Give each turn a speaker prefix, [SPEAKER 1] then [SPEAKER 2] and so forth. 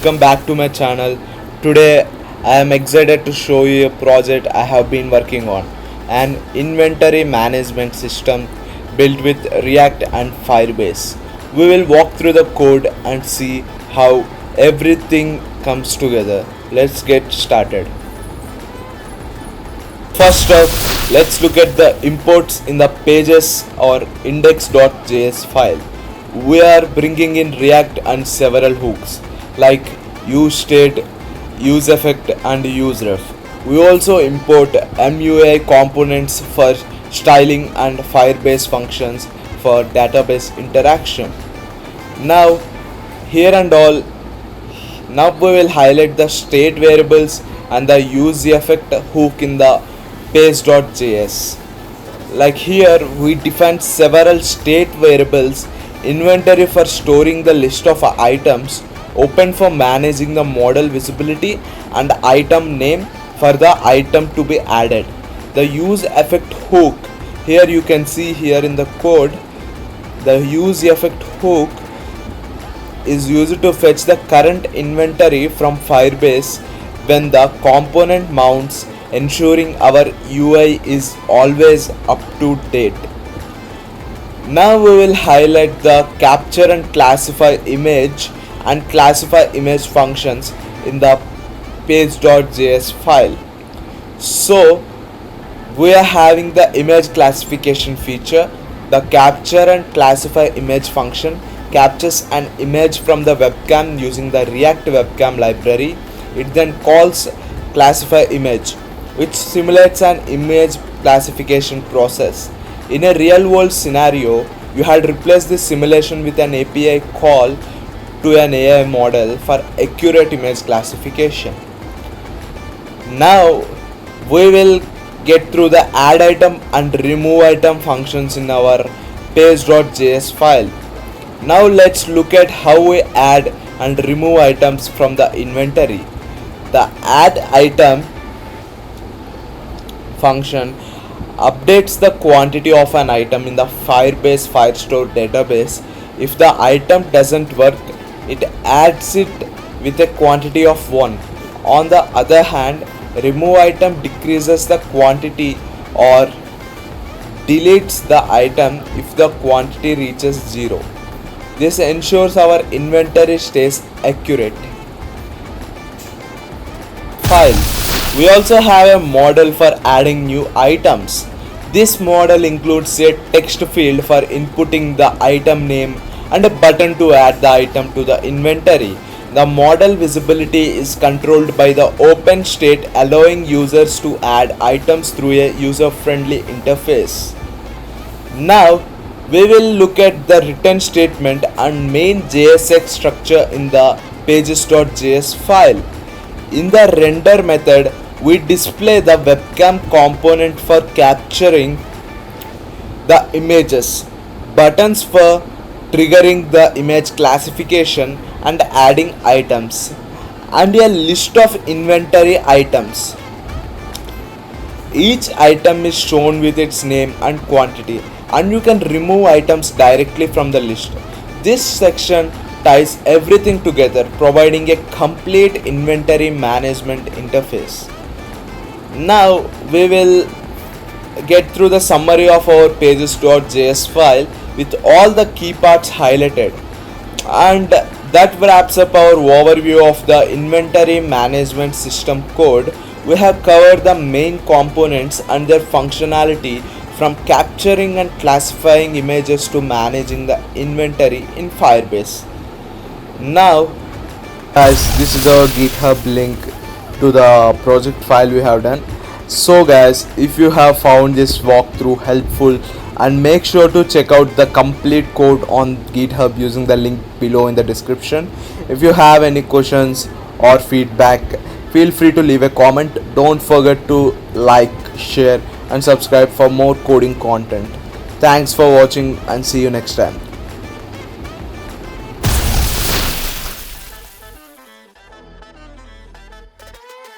[SPEAKER 1] welcome back to my channel. Today I am excited to show you a project I have been working on, an inventory management system built with React and Firebase. We will walk through the code and see how everything comes together. Let's get started. First up, let's look at the imports in the pages or index.js file. We are bringing in React and several hooks like useState, useEffect and useRef. We also import MUI components for styling and Firebase functions for database interaction. Now we will highlight the state variables and the useEffect hook in the page.js. Like here we define several state variables: inventory for storing the list of items, open for managing the model visibility, and item name for the item to be added. The useEffect hook, here you can see here in the code, the useEffect hook is used to fetch the current inventory from Firebase when the component mounts, ensuring our UI is always up to date. Now we will highlight the capture and classify image and classify image functions in the page.js file. So we are having the image classification feature. The capture and classify image function captures an image from the webcam using the React webcam library. It then calls classify image, which simulates an image classification process. In a real world scenario, you had replaced this simulation with an API call to an AI model for accurate image classification. Now we will get through the add item and remove item functions in our page.js file. Now let's look at how we add and remove items from the inventory. The add item function updates the quantity of an item in the Firebase Firestore database. If the item doesn't work, it adds it with a quantity of 1. On the other hand, remove item decreases the quantity or deletes the item if the quantity reaches 0. This ensures our inventory stays accurate. File. We also have a model for adding new items. This model includes a text field for inputting the item name and a button to add the item to the inventory. The model visibility is controlled by the open state, allowing users to add items through a user-friendly interface. Now we will look at the return statement and main JSX structure in the pages.js file. In the render method, we display the webcam component for capturing the images, buttons for triggering the image classification and adding items, and a list of inventory items. Each item is shown with its name and quantity, and you can remove items directly from the list. This section ties everything together, providing a complete inventory management interface. Now we will get through the summary of our pages.js file with all the key parts highlighted, and that wraps up our overview of the inventory management system code. We have covered the main components and their functionality, from capturing and classifying images to managing the inventory in Firebase. Now guys, this is our GitHub link to the project file we have done. So guys, if you have found this walkthrough helpful, and make sure to check out the complete code on GitHub using the link below in the description. If you have any questions or feedback, feel free to leave a comment. Don't forget to like, share and subscribe for more coding content. Thanks for watching and see you next time.